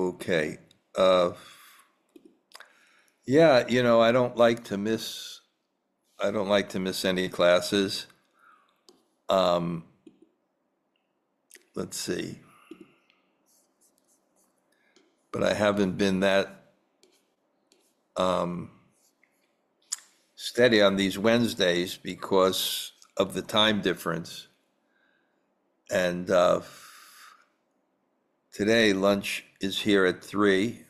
Okay. Uh, yeah, I don't like to miss any classes. Um, let's see. But I haven't been that um, steady on these Wednesdays because of the time difference. And today lunch is here at 3.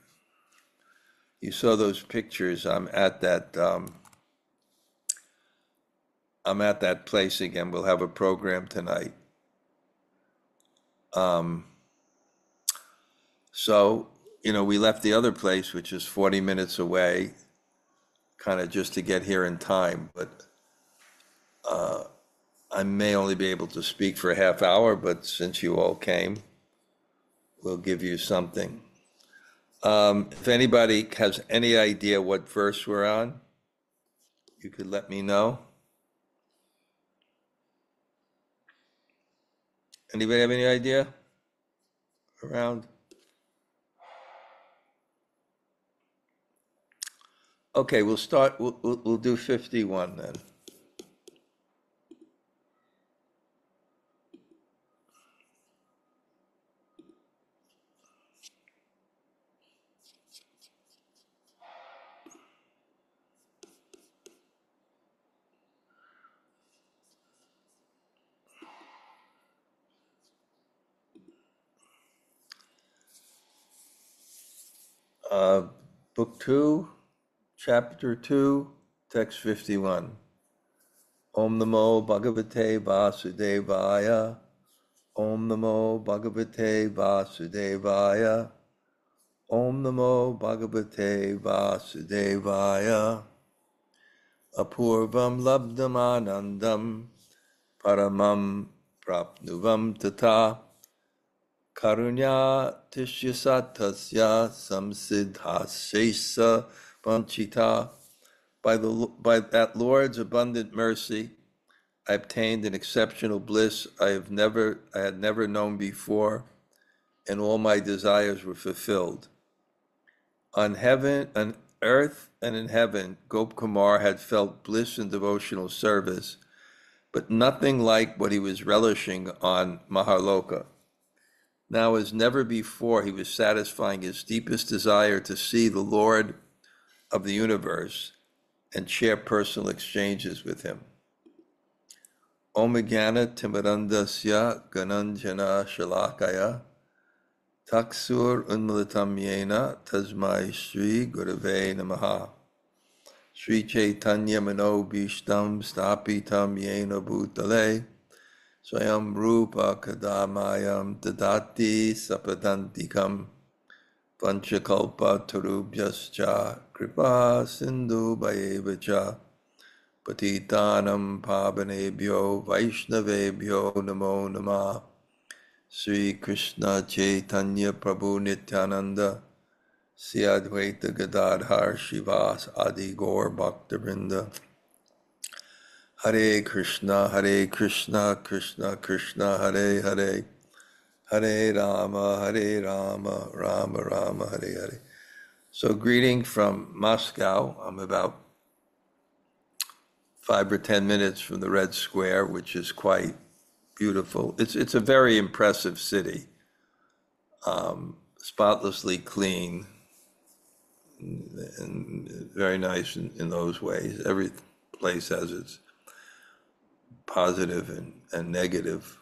You saw those pictures. I'm at that place again. We'll have a program tonight. Um, so, we left the other place, which is 40 minutes away, kind of just to get here in time. But I may only be able to speak for a half hour, but since you all came, we'll give you something. If anybody has any idea what verse we're on, you could let me know. Anybody have any idea around? Okay, we'll start. We'll do 51 then. Uh, Book 2, Chapter 2, Text 51. Om Namo Bhagavate Vasudevaya. Om Namo Bhagavate Vasudevaya. Om Namo Bhagavate Vasudevaya. Apūrva-labdham ānandaṁ paramaṁ prāpnuvaṁs tataḥ. kāruṇyātiśayāt tasya saṁsiddhāśeṣa-vāñchitaḥ. By that Lord's abundant mercy, I obtained an exceptional bliss I had never known before, and all my desires were fulfilled. On earth and in heaven, Gop Kumar had felt bliss and devotional service, but nothing like what he was relishing on Mahaloka. Now, as never before, he was satisfying his deepest desire to see the Lord of the universe and share personal exchanges with him. Om Jnana Timirandasya Gananjana Shalakaya Taksur Unmilitam Yena Tasmai Shri Gurave Namaha. Sri Chaitanya Mano Bhishtam Stapitam Yena Bhutale Swayam Rupa Kadamayam Dadati Sapadantikam Panchakalpa Tarubhyascha Kripa Sindhu Bhayevacha Patitanam Pavanebhyo Vaishnavebhyo Namo Namah. Sri Krishna Chaitanya Prabhu Nityananda Sri Advaita Gadadhar Shivas Adi Gaur Bhaktivinoda. Hare Krishna, Krishna Krishna, Hare Hare, Hare Rama, Rama Rama, Hare Hare. So greeting from Moscow. I'm about 5 or 10 minutes from the Red Square, which is quite beautiful. It's a very impressive city, spotlessly clean, and very nice in those ways. Every place has its positive and negative.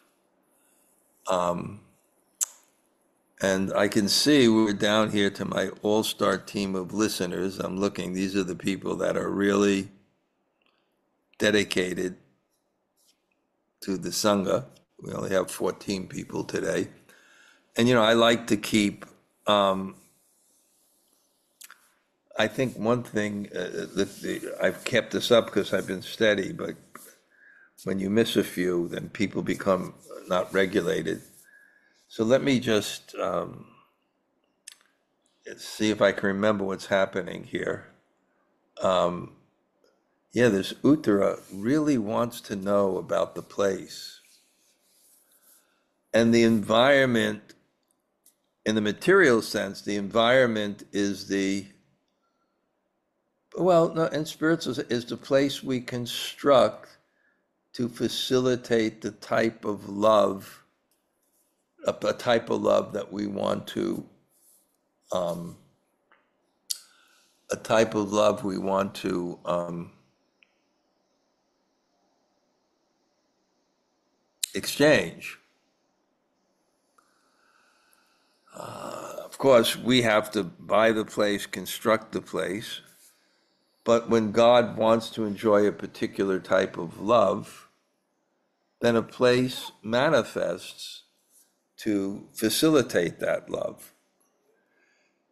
And I can see we're down here to my all-star team of listeners. I'm looking, these are the people that are really dedicated to the Sanga. We only have 14 people today. And, I like to keep, I think one thing, I've kept this up because I've been steady, but when you miss a few, then people become not regulated. So let me just see if I can remember what's happening here. This Uttara really wants to know about the place. And the environment in the material sense, the environment is the, well, no, in spiritual is the place we construct to facilitate the type of love, a type of love that we want to, a type of love we want to exchange. Of course, we have to buy the place, construct the place, but when God wants to enjoy a particular type of love, then a place manifests to facilitate that love.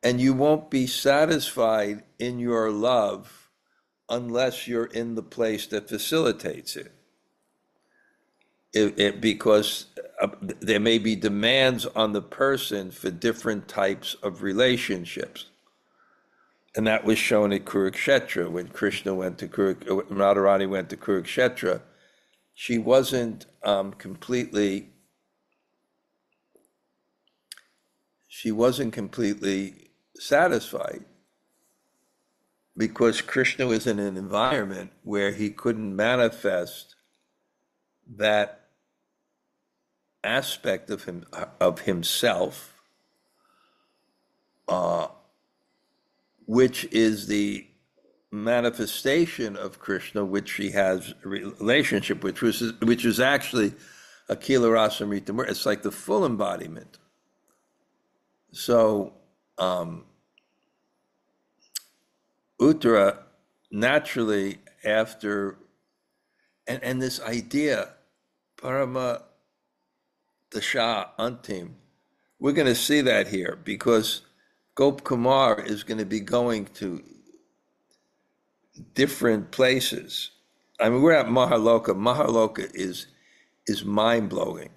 And you won't be satisfied in your love unless you're in the place that facilitates it. Because there may be demands on the person for different types of relationships. And that was shown at Kurukshetra when Krishna went to Radharani went to Kurukshetra. She wasn't completely satisfied because Krishna was in an environment where he couldn't manifest that aspect of himself, which is the manifestation of Krishna, which he has a relationship with, which is actually Akila Rasamrita. It's like the full embodiment. So Uttara naturally after, and this idea, paramaṁ antim, we're going to see that here because Gop Kumar is going to be going to different places. I mean, we're at Mahaloka. Mahaloka is mind-blowing.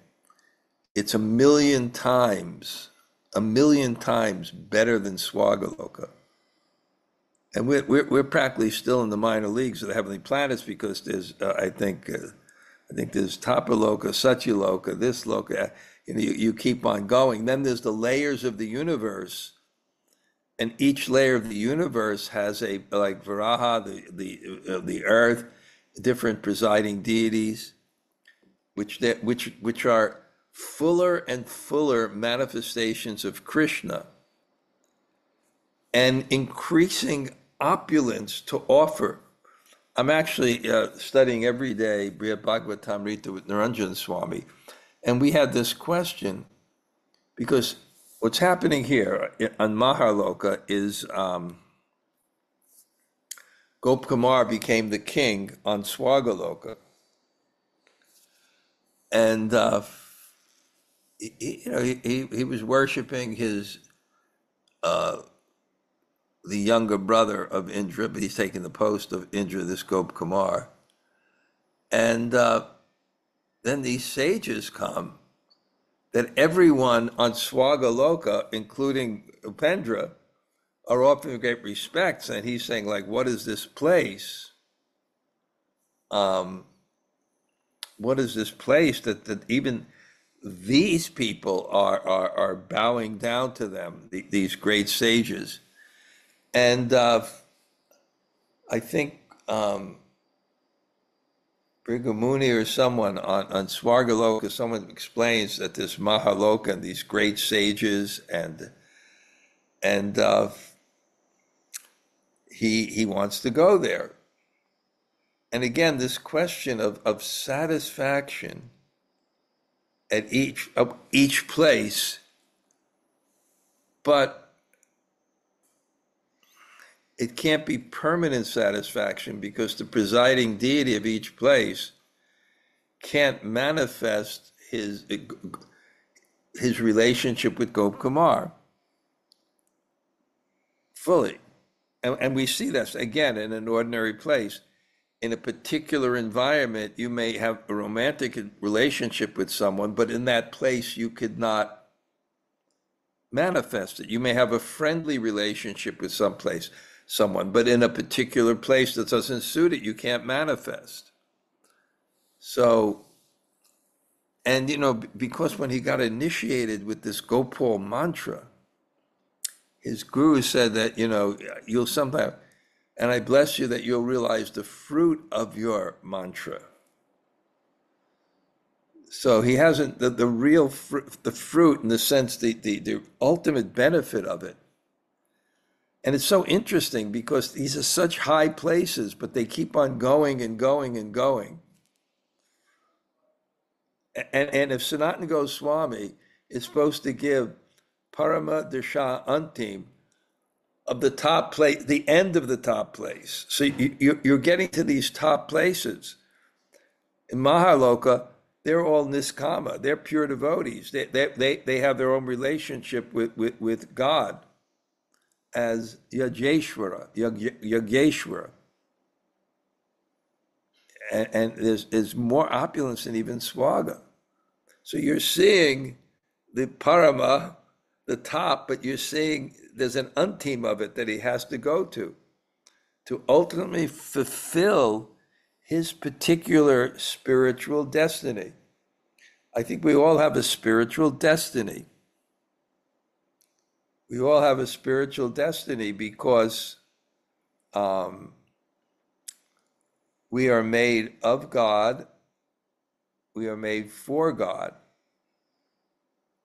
It's a million times better than Swagaloka. And we're practically still in the minor leagues of the heavenly planets because there's, I think there's Tapaloka, Satyaloka, this Loka, you keep on going. Then there's the layers of the universe, and each layer of the universe has like Varaha, the earth, different presiding deities, which are fuller and fuller manifestations of Krishna, and increasing opulence to offer. I'm actually studying every day Bṛhad-bhāgavatāmṛta with Dhanurdhara Swami, and we had this question because what's happening here on Mahaloka is Gop Kumar became the king on Swagaloka, and he was worshiping his the younger brother of Indra, but he's taking the post of Indra, this Gop Kumar. And then these sages come that everyone on Swagaloka, including Upendra, are offering great respects. And he's saying, like, what is this place? What is this place that even these people are bowing down to them, these great sages? And I think Brigamuni or someone on Swagaloka, someone explains that this Mahaloka and these great sages and he wants to go there. And again, this question of satisfaction at each place, but it can't be permanent satisfaction because the presiding deity of each place can't manifest his relationship with Gop Kumar fully. And we see this again in an ordinary place. In a particular environment, you may have a romantic relationship with someone, but in that place you could not manifest it. You may have a friendly relationship with someone, but in a particular place that doesn't suit it, you can't manifest. So And, because when he got initiated with this Gopal mantra, his guru said that, you'll sometime, and I bless you that you'll realize the fruit of your mantra. So he hasn't, the real fruit, the fruit in the sense, the ultimate benefit of it. And it's so interesting because these are such high places, but they keep on going and going and going. And if Sanatana Goswami is supposed to give parama darsha antim of the top place, the end of the top place. So you're getting to these top places. In Mahaloka, they're all niskama. They're pure devotees. They have their own relationship with God as Yageshwara. And there's more opulence than even Swaga. So you're seeing the parama, the top, but you're seeing there's an antim of it that he has to go to ultimately fulfill his particular spiritual destiny. I think we all have a spiritual destiny. We all have a spiritual destiny because we are made of God. We are made for God.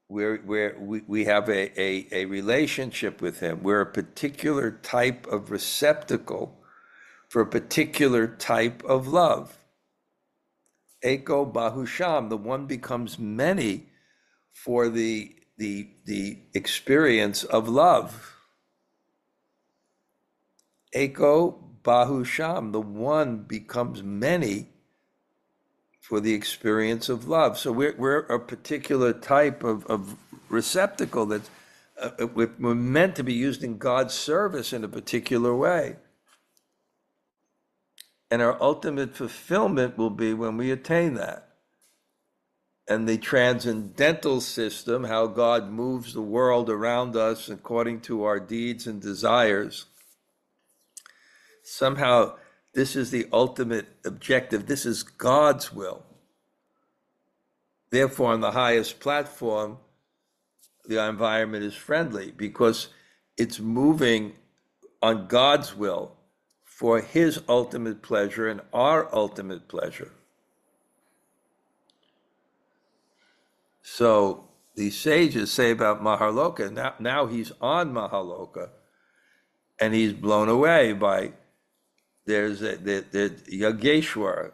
We have a relationship with him. We're a particular type of receptacle for a particular type of love. Eko bahusham, the one becomes many for the experience of love. Eko bahusham, the one becomes many for the experience of love. So we're a particular type of receptacle that we're meant to be used in God's service in a particular way. And our ultimate fulfillment will be when we attain that. And the transcendental system, how God moves the world around us according to our deeds and desires, somehow this is the ultimate objective. This is God's will. Therefore, on the highest platform, the environment is friendly because it's moving on God's will for his ultimate pleasure and our ultimate pleasure. So the sages say about Mahaloka, now he's on Mahaloka, and he's blown away by, there's the Yageshwar,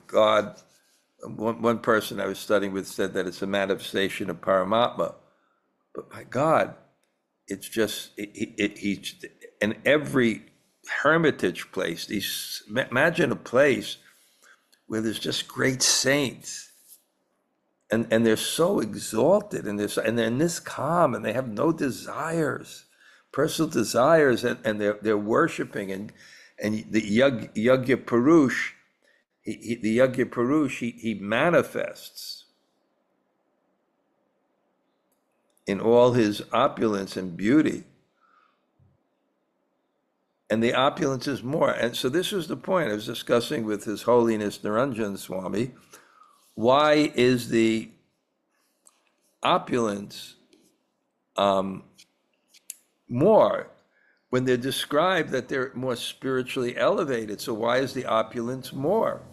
God. One person I was studying with said that it's a manifestation of paramaṁ. But my God, it's just, he's in every hermitage place. Imagine a place where there's just great saints, and they're so exalted, and they're in this calm, and they have no desires, personal desires, and they're worshiping, and the Yagya Purush, the Yagya Purush, he manifests in all his opulence and beauty. And the opulence is more. And so this was the point I was discussing with His Holiness Niranjan Swami. Why is the opulence more when they're described that they're more spiritually elevated? So why is the opulence more?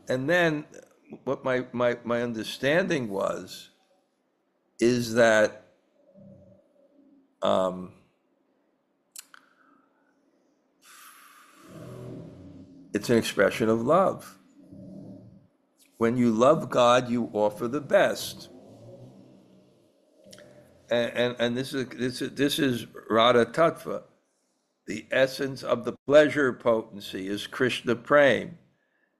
And then what my understanding is that it's an expression of love. When you love God, you offer the best. And this is Radha Tattva. The essence of the pleasure potency is Krishna Prem.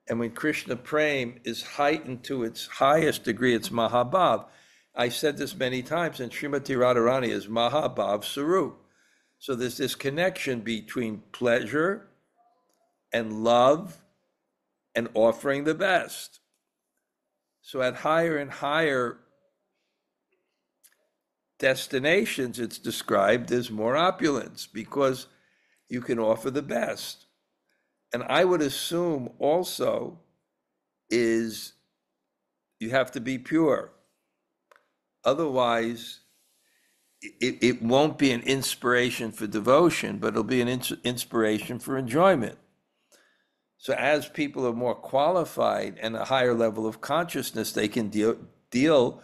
And when Krishna Prem is heightened to its highest degree, it's Mahabhav. I said this many times, and Srimati Radharani is Mahabhav Sarup. So there's this connection between pleasure and love and offering the best. So at higher and higher destinations, it's described as more opulence because you can offer the best. And I would assume also is You have to be pure. Otherwise, it won't be an inspiration for devotion, but it'll be an inspiration for enjoyment. So as people are more qualified and a higher level of consciousness, they can deal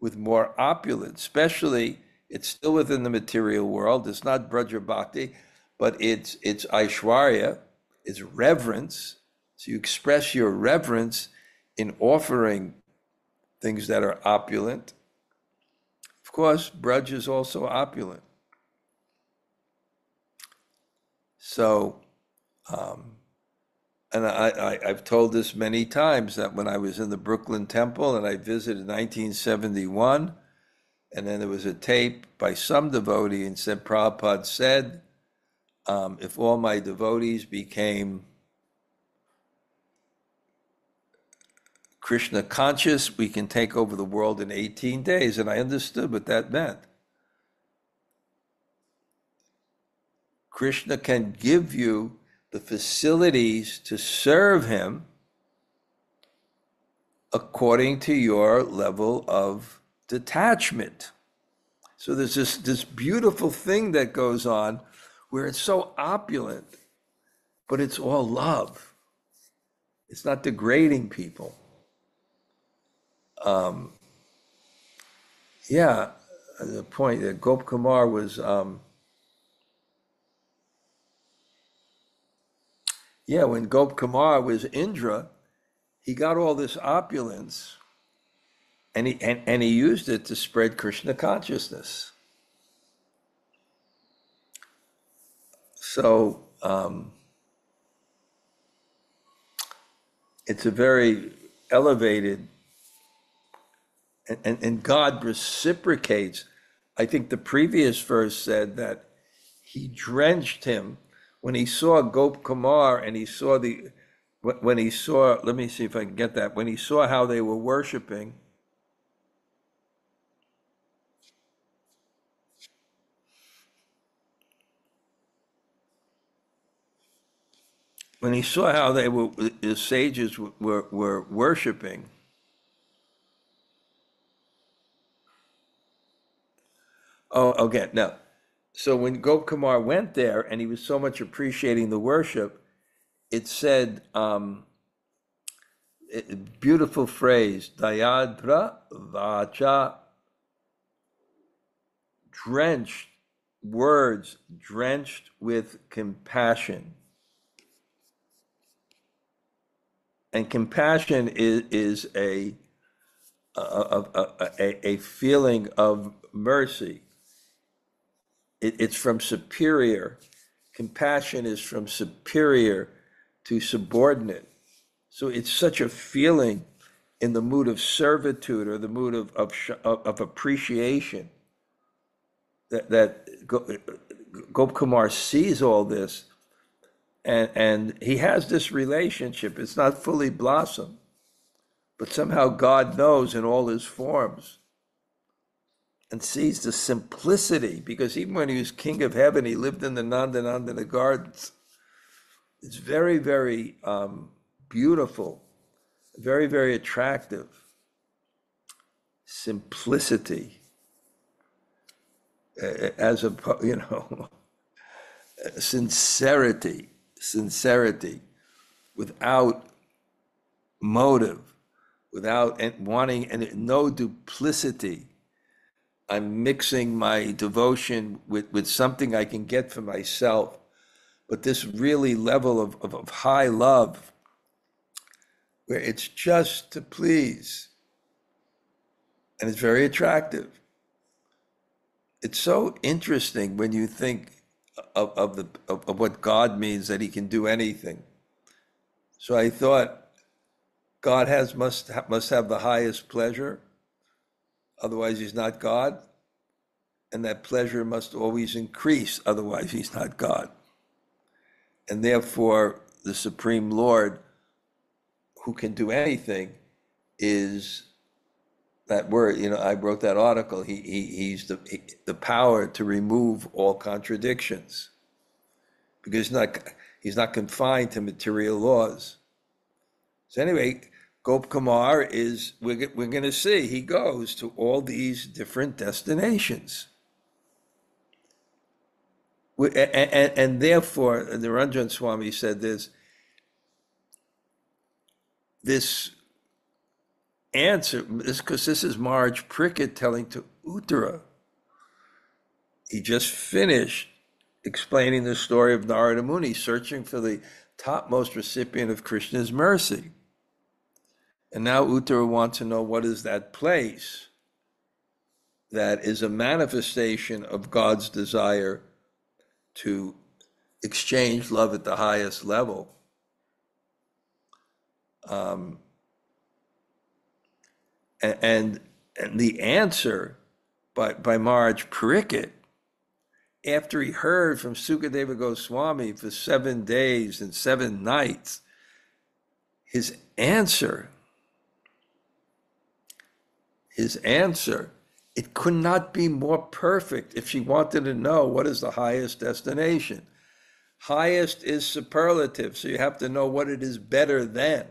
with more opulence, especially it's still within the material world. It's not Bṛhad Bhakti, but it's Aishwarya, it's reverence. So you express your reverence in offering things that are opulent. Of course, Braj is also opulent. So, and I've told this many times that when I was in the Brooklyn Temple and I visited in 1971, and then there was a tape by some devotee and said, Prabhupada said, if all my devotees became Krishna conscious, we can take over the world in 18 days. And I understood what that meant. Krishna can give you the facilities to serve him according to your level of detachment. So there's this beautiful thing that goes on where it's so opulent, but it's all love. It's not degrading people. The point that Gop Kumar was, when Gop Kumar was Indra, he got all this opulence, and he used it to spread Krishna consciousness. So it's a very elevated, and God reciprocates. I think the previous verse said that he drenched him when he saw Gop Kumar, and he saw when he saw, let me see if I can get that, when he saw how they were worshiping. When he saw how the sages were worshiping, okay, now, so when Gop Kumar went there and he was so much appreciating the worship, it said, beautiful phrase, Dayadra Vacha, drenched, words drenched with compassion. And compassion is a feeling of mercy. It's from superior. Compassion is from superior to subordinate. So it's such a feeling in the mood of servitude or the mood of appreciation that Gop Kumar sees all this, and he has this relationship. It's not fully blossomed, but somehow God knows in all his forms and sees the simplicity, because even when he was king of heaven, he lived in the Nandana gardens. It's very, very beautiful, very, very attractive. Simplicity, sincerity, without motive, without wanting, and no duplicity. I'm mixing my devotion with something I can get for myself. But this really level of high love, where it's just to please, and it's very attractive. It's so interesting when you think of what God means, that he can do anything. So I thought God must have the highest pleasure, otherwise he's not God, and that pleasure must always increase, otherwise he's not God. And therefore, the Supreme Lord, who can do anything, is that word. I wrote that article. He's the power to remove all contradictions, because he's not confined to material laws. So anyway, Gopkumar is, we're going to see, he goes to all these different destinations. And therefore, the Dhanurdhara Swami said this answer, because this is Maharaj Parikshit telling to Uttara. He just finished explaining the story of Narada Muni searching for the topmost recipient of Krishna's mercy. And now Uttara wants to know, what is that place that is a manifestation of God's desire to exchange love at the highest level? And the answer by Maharaj Parikshit, after he heard from Sukadeva Goswami for 7 days and 7 nights, his answer, it could not be more perfect if she wanted to know what is the highest destination. Highest is superlative, so you have to know what it is better than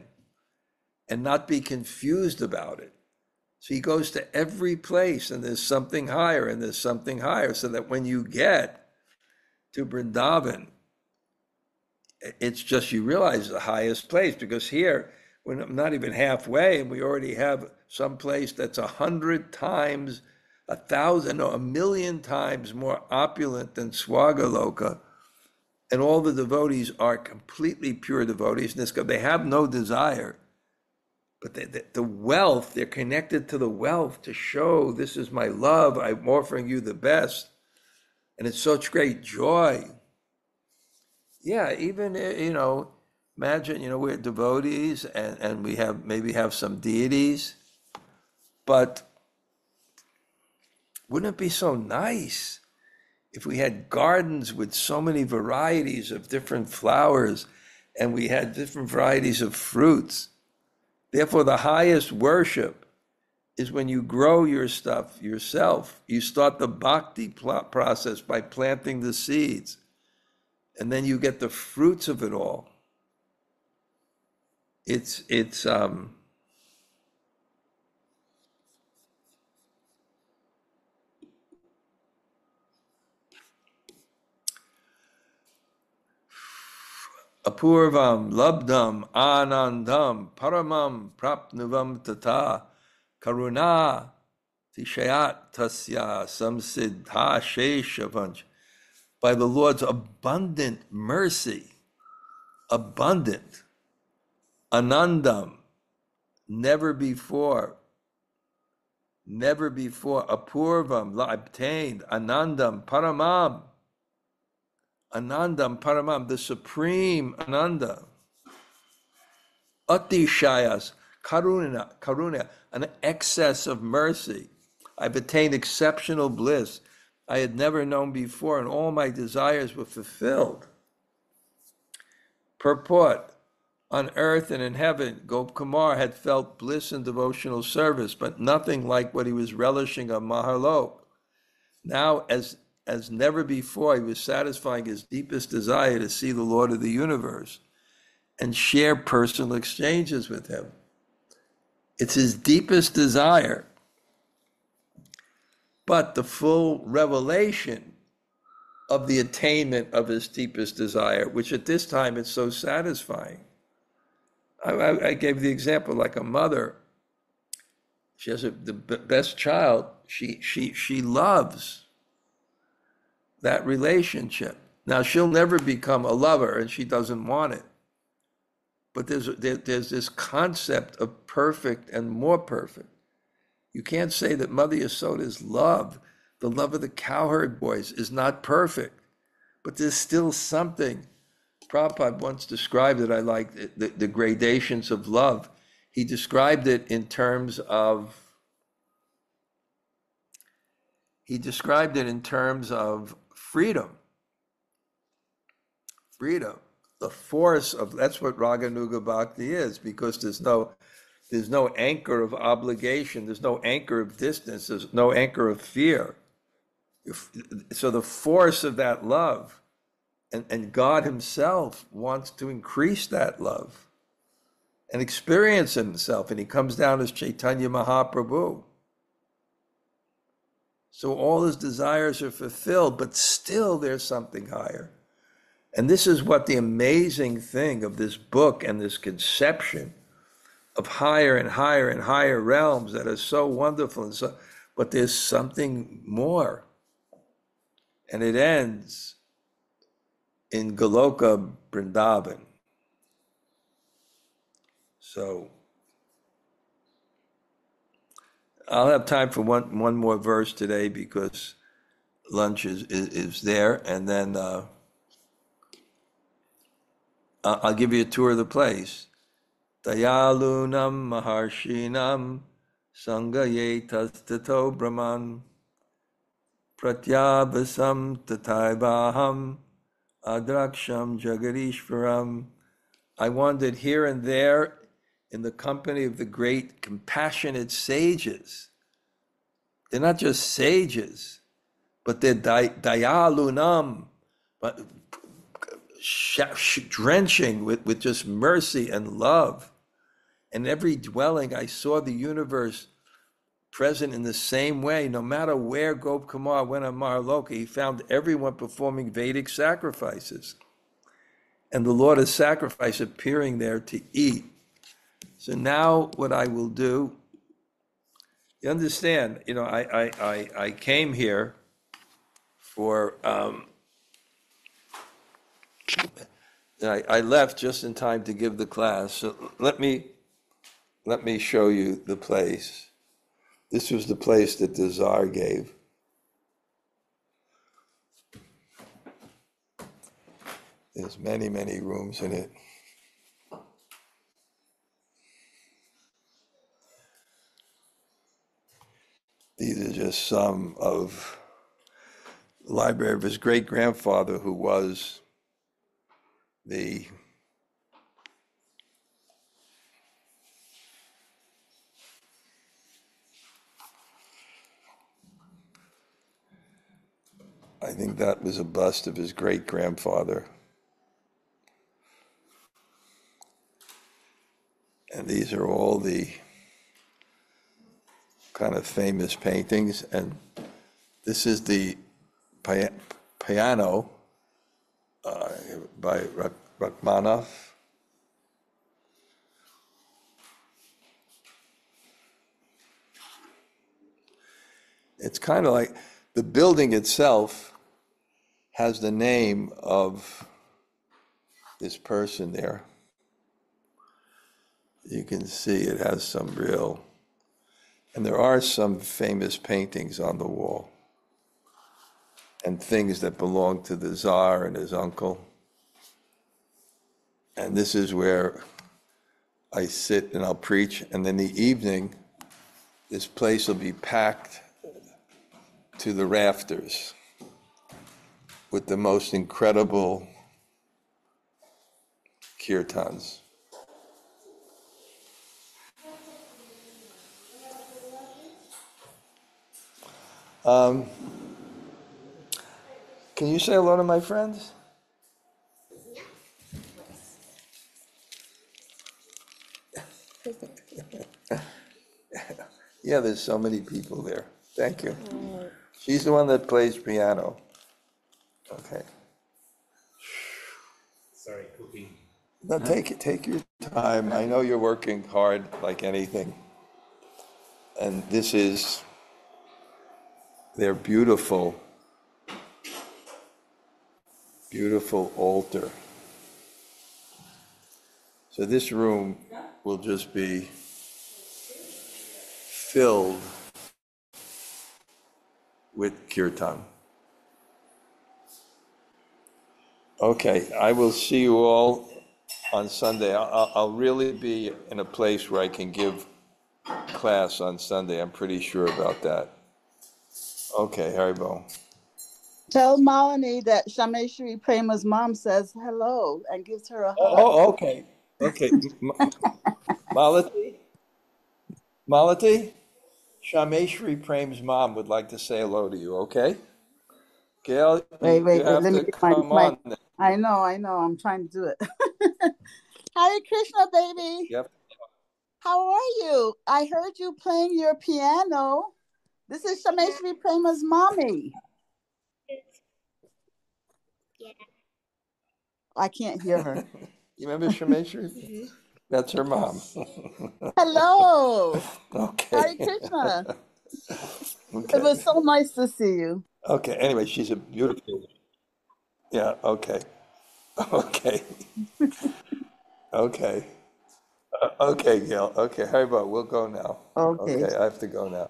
and not be confused about it. So he goes to every place, and there's something higher, and there's something higher, so that when you get to Vrindavan, it's just, you realize the highest place, because here, we're not even halfway, and we already have some place that's 100 times, 1,000, or 1,000,000 times more opulent than Swagaloka, and all the devotees are completely pure devotees. They have no desire. But the wealth, they're connected to the wealth to show, this is my love, I'm offering you the best. And it's such great joy. Yeah, even, imagine, we're devotees and we maybe have some deities, but wouldn't it be so nice if we had gardens with so many varieties of different flowers and we had different varieties of fruits? Therefore, the highest worship is when you grow your stuff yourself. You start the bhakti process by planting the seeds, and then you get the fruits of it all. It's apūrva-labdham, ānandaṁ, paramaṁ, prāpnuvaṁs tataḥ, kāruṇyātiśayāt, tasya, saṁsiddhāśeṣa-vāñchitaḥ. By the Lord's abundant mercy, abundant, ānandaṁ, never before, apūrvam, obtained, ānandaṁ, paramaṁ, ānandaṁ paramaṁ, the supreme Ananda. Atisayas, karuṇya, an excess of mercy. I've attained exceptional bliss I had never known before, and all my desires were fulfilled. Purport: on earth and in heaven, Gopkumar had felt bliss in devotional service, but nothing like what he was relishing on Mahalok. Now, as never before, he was satisfying his deepest desire to see the Lord of the universe and share personal exchanges with him. It's his deepest desire. But the full revelation of the attainment of his deepest desire, which at this time is so satisfying. I gave the example, like a mother, she has the best child, she loves that relationship. Now, she'll never become a lover, and she doesn't want it. But there's this concept of perfect and more perfect. You can't say that Mother Yasoda's love, the love of the cowherd boys, is not perfect. But there's still something. Prabhupada once described it, I like the gradations of love. He described it in terms of freedom. Freedom. The force of, that's what Raganuga Bhakti is, because there's no anchor of obligation, there's no anchor of distance, there's no anchor of fear. So the force of that love, and God himself wants to increase that love. and experience himself, and he comes down as Chaitanya Mahaprabhu. So all his desires are fulfilled, but still there's something higher. And this is what the amazing thing of this book and this conception of higher and higher and higher realms that are so wonderful, and so, but there's something more. And it ends in Goloka Vrindavan. So I'll have time for one more verse today because lunch is there, and then I'll give you a tour of the place. Dayalunam Maharshinam Sangayetas Brahman Pratyabhasam Tataivaham Adraksham Jagadishvaram. I wandered here and there in the company of the great compassionate sages. They're not just sages, but they're dayalunam, but drenching with just mercy and love. In every dwelling, I saw the universe present in the same way. No matter where Gop Kumar went on Marloka, he found everyone performing Vedic sacrifices. And the Lord of Sacrifice appearing there to eat. So now what I will do, you understand, I came here for, I left just in time to give the class. So let me show you the place. This was the place that the Tsar gave. There's many, many rooms in it. These are just some of the library of his great-grandfather, who was the I think that was a bust of his great-grandfather. And these are all the kind of famous paintings. And this is the piano by Rachmaninoff. It's kind of like the building itself has the name of this person there. You can see it has some real, and there are some famous paintings on the wall and things that belong to the Tsar and his uncle. And this is where I sit and I'll preach, and in the evening, this place will be packed to the rafters with the most incredible kirtans. Can you say hello to my friends? Yeah, there's so many people there. Thank you. She's the one that plays piano. Okay. Sorry, cooking. No, take your time. I know you're working hard like anything. And this is their beautiful, beautiful altar. So this room will just be filled with kirtan. Okay, I will see you all on Sunday. I'll really be in a place where I can give class on Sunday. I'm pretty sure about that. Okay, Haribo. Tell Malini that Shameshri Prema's mom says hello and gives her a hug. Oh, okay. Okay. Malati, Shameshri Prem's mom would like to say hello to you, okay? Gail, Wait, you have let me to get come on. I know, I'm trying to do it. Hare Krishna, baby. You have to How are you? I heard you playing your piano. This is Shameshri Prema's mommy. Yeah. I can't hear her. You remember Shameshri? That's her mom. Hello. Okay. Hare Krishna. Okay. It was so nice to see you. Okay. Anyway, she's a beautiful. Yeah. Okay. Okay. Okay. Okay, Gail. Okay, Haribo, we'll go now. Okay. Okay, I have to go now.